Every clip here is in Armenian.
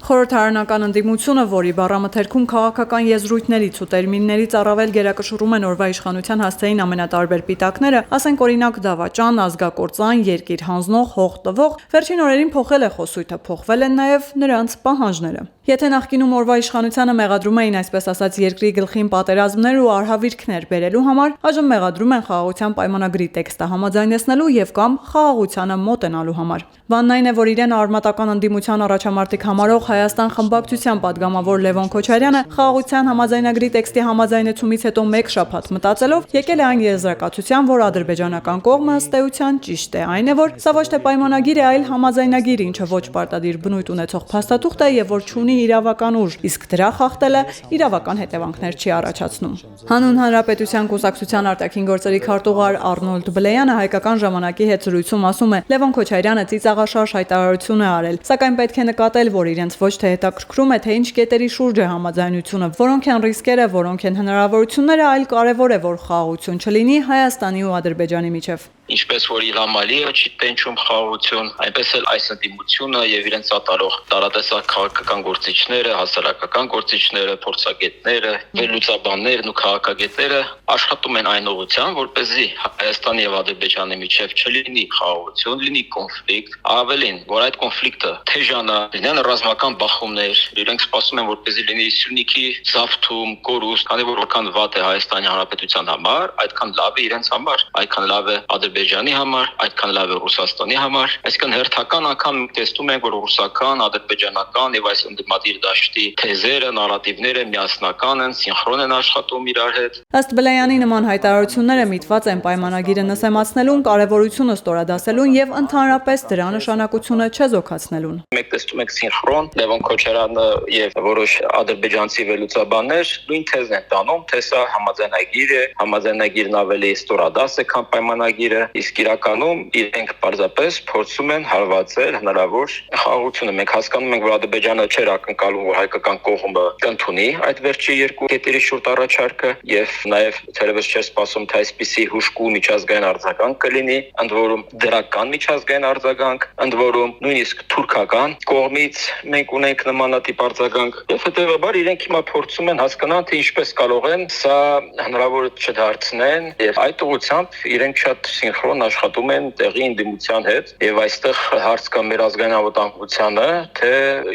Խորհրդարանական ընդդիմությունը, որի բառամթերքում քաղաքական եզրույթներից ու տերմիններից առավել գերակշռում են օրվա իշխանության հասցեին ամենատարբեր պիտակները, ասենք օրինակ դավաճան, ազգակործան, երկիր հանձնող, հող տվող, վերջին օրերին փոխել է խոսույթը, փոխվել են նաև նրանց պահանջները։ Եթե նախկինում օրվա իշխանությանը մեղադրում էին այսպես ասած երկրի գլխին պատերազմներ ու արհավիրքներ բերելու համար, այժմ մեղադրում են խաղաղության պայմանագրի տեքստը համաձայնեցնելու եւ կամ խաղաղությանը մոտենալու համար։ Բանն այն է, որ իրեն արմատական ընդդիմության առաջամարտիկ համարող Հայաստան խմբակցության падգամավոր Լևոն Քոչարյանը խաղաղության համաձայնագրի տեքստի համաձայնեցումից հետո մեկ շաբաթ մտածելով եկել է այն եզրակացության, որ ադրբեջանական կողմը ըստ էության ճիշտ է, այն է, որ սա ոչ թե պայմանագիր է, այլ համաձայնագիր, ինչը ոչ պարտադիր բնույթ ունեցող փաստաթուղթ է եւ որ չունի իրավական ուժ, իսկ դրա խախտելը իրավական հետևանքներ չի առաջացնում։ Հանուն Հանրապետության կուսակցության արտաքին գործերի քարտուղար Արնոլդ Բլեյանը հայկական ժամանակի հետ զրույցում ասում է. Լևոն Քոչարյանը ծիծաղաշարժ հայտարարություն է արել, սակայն պետք է նկատել, որ իրենց ոչ թե հետաքրքրում է, թե ինչ կետերի շուրջ է համաձայնությունը, որոնք են ռիսկերը, որոնք են հնարավորությունները, այլ կարևոր է, որ խաղաղություն չլինի Հայաստանի ու Ադրբեջանի միջև։ Ինչպես որ Իլհամ Ալիևը չի տենչում խաղաղություն, այնպես էլ այս ընդդիմությունը եւ իրենց ատարող տարատեսակ քաղաքական գործիչները, հասարակական գործիչները, փորձագետները, վերլուծաբաններն ու քաղաքագետները աշխատում են այն ուղղությամբ, որպեսզի Հայաստանի եւ Ադրբեջանի միջև չլինի խաղաղություն, լինի կոնֆլիկտ, ավելին, որ այդ կոնֆլիկտը թեժանա, լինեն ռազմական բախումներ, իրենք սպասում են, որպեսզի լինի Սյունիքի զավթում, կորուստ, քանի որ որքան վատ է Հայաստանի Հանրապետության համար, այդքան լավ է իրենց համար, այդքան լավ է Ադրբեջանի համար, այդքան լավ է Ռուսաստանի համար, այսինքն հերթական անգամ տեսնում ենք, որ ռուսական, ադրբեջանական եւ այս ընդդիմադիր դաշտի թեզերը, նարատիվները միասնական են, սինխրոն են աշխատում իրար հետ։ Ըստ Բլեյանի նման հայտարարությունները միտված են պայմանագիրը նսեմացնելուն, կարևորությունը ստորադասելուն եւ ընդհանրապես դրա նշանակությունը չեզոքացնելուն։ Մենք տեսնում ենք սինխրոն Լևոն Քոչարյանը եւ որոշ ադրբեջանցի վերլուծաբաններ նույն թեզն են տանում, թե սա համաձայնագիր է, համաձայնագիրն ավելի ստորադաս է, քան պայմանագիրը, իսկ իրականում իրենք պարզապես փորձում են հարվածել հնարավոր խաղաղությունը։ Մենք հասկանում ենք, որ Ադրբեջանը չէր ակնկալում, որ հայկական կողմը կընդունի այդ վերջի երկու կետերի շուրջ առաջարկը եւ նաեւ թերևս չէր սպասում, թե այսպիսի հուժկու միջազգային արձագանք կլինի, ընդ որում դրական միջազգային արձագանք, ընդ որում նույնիսկ թուրքական կողմից մենք ունենք նմանատիպ արձագանք եւ հետեւաբար իրենք հիմա փորձում են հասկանալ, թե ինչպես կարող են սա հնարավոր չդարձնեն եւ այդ ուղղությամբ իրենք շատ սինխրոն աշխատում են տեղի ընդդիմության հետ եւ այստեղ հարց կա մեր ազգային անվտանգությանը, թե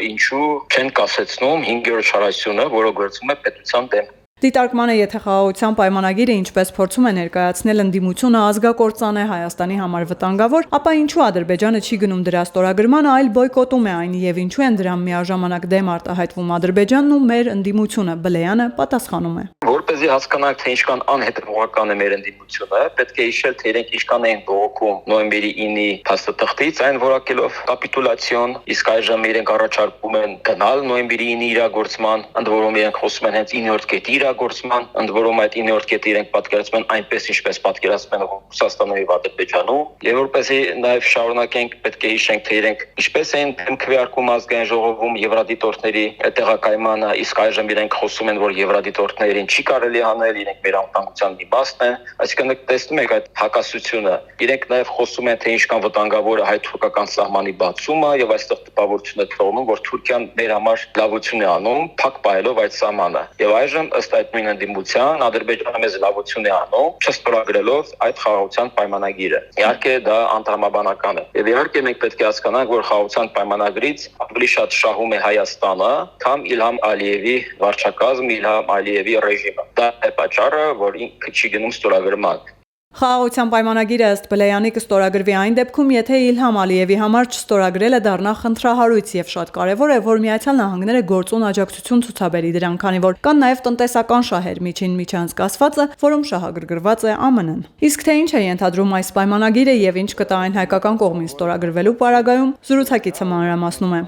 ինչու չեն կասեցնում 5-րդ շարասյունը, որը գործում է պետության դեմ։ Դիտարկմանը, եթե խաղաղության պայմանագիրը ինչպես փորձում է ներկայացնել ընդդիմությունը ազգակործան է Հայաստանի համար վտանգավոր, ապա ինչու Ադրբեջանը չի գնում դրա ստորագրմանը, այլ բոյկոտում է այն եւ ինչու են դրան միաժամանակ դեմ արտահայտվում Ադրբեջանն ու մեր ընդդիմությունը, Բլեյանը պատասխանում է։ Որպեսզի հասկանանք, թե ինչքան անհետևողական է մեր ընդդիմությունը, պետք է հիշել, թե իրենք ինչքան էին բողոքում նոյեմբերի 9-ի փաստաթղթից, այն որակելով կապիտուլյացիոն, իսկ այժմ իրենք առաջարկում են գնալ նոյեմբերի 9-ի իրագործման, ընդ որում իրենք խոսում են հենց 9-րդ կետի իրագործման, ընդ որում այդ 9-րդ կետը իրենք պատկերացնում են այնպես, ինչպես պատկերացնում են Ռուսաստանում եւ Ադրբեջանում, եւ որպեսզի նաեւ շարունակենք, պետք է հիշենք, թե իրենք ինչպես են քվեարկում ազգային ժողովում եվրադիտորդների տեղակայմանը, իսկ այժմ իրենք խոսում են, որ եվրադիտորդներին չի կարելի անել, իրենք մեր անվտանգության իմաստն են, այսինքն տեսնում եք այդ հակասությունը։ Իրենք նաեւ խոսում են, թե ինչքան վտանգավոր է հայ-թուրքական սահմանի բացումը եւ այստեղ տպավորություն է թողնում, որ Թուրքիան մեր համար լավություն է անում, փակ պահելով այդ սահմանը։ Եվ այժմ ըստ այդ նույն ընդդիմության Ադրբեջանը մեզ լավություն է անում, չստորագրելով այդ խաղաղության պայմանագիրը։ Իհարկե դա անդրամաբանական է։ Եվ իհարկե մենք պետք է հասկանանք, որ խաղաղության պայմանագրից ավելի շատ շահում է Հայաստանը, քան Իլհամ Ալիևի վարչակազմ, Իլհամ Ալիևի ռեժիմը։ Դա է պատճառը, որ ինքը չի գնում ստորագրման։ Խաղաղության պայմանագիրը ըստ Բլեյանի կստորագրվի այն դեպքում, եթե Իլհամ Ալիևի համար չստորագրելը դառնա խնդրահարույց եւ շատ կարեւոր է, որ Միացյալ Նահանգները գործուն աջակցություն ցուցաբերի դրան, քանի որ կան նաեւ տնտեսական շահեր, միջին միջանցկացվածը, որում շահագրգռված է ԱՄՆ-ն։ Իսկ թե ինչ է ենթադրում այս պայմանագիրը եւ ինչ կտա այն հայկական կողմին ստորագրվելու պարագայում, զրուցակիցը մանրամասնում է։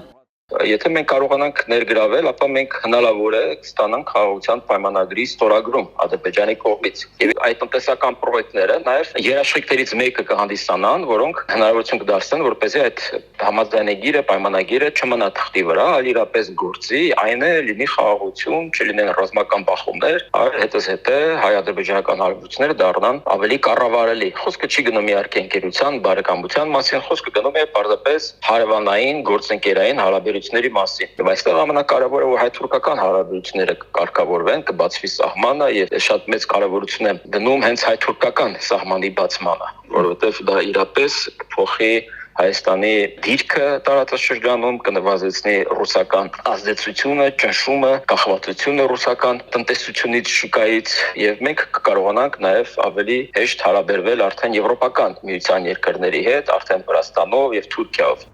Եթե մենք կարողանանք ներգրավել, ապա մենք հնարավոր է ստանանք խաղաղության պայմանագրի ստորագրում Ադրբեջանի կողմից։ Եվ այդ տնտեսական պրոյեկտները նաև երաշխիքներից մեկը կհանդիսանան, որոնք հնարավորություն կդարձնեն, որպեսզի այդ համաձայնագիրը, պայմանագիրը չմնա թղթի վրա, այլ իրապես գործի, այն է լինի խաղաղություն, չլինեն ռազմական բախումներ, այլ հետզհետե հայ-ադրբեջանական հարաբերությունները դառնան ավելի կառավարելի։ Խոսքը չի գնում իհարկե ընկերության, բարեկամության մասին, խոսքը գնում է պարզապես հարևանային գործընկերային հարաբերությունների հարաբերությունների մասին։ Եվ այստեղ ամենակարևորը որ հայ-թուրքական հարաբերությունները կարգավորվեն, կբացվի սահմանը եւ շատ մեծ կարևորություն է դնում հենց հայ-թուրքական սահմանի բացմանը, որովհետեւ դա իրապես կփոխի Հայաստանի դիրքը տարածաշրջանում, կնվազեցնի ռուսական ազդեցությունը, ճնշումը, կախվածությունը ռուսական տնտեսությունից, շուկայից եւ մենք կկարողանանք նաեւ ավելի հեշտ հարաբերվել արդեն եվրոպական միության երկրների հետ, արդեն Վրաստանով եւ Թուրքիայով։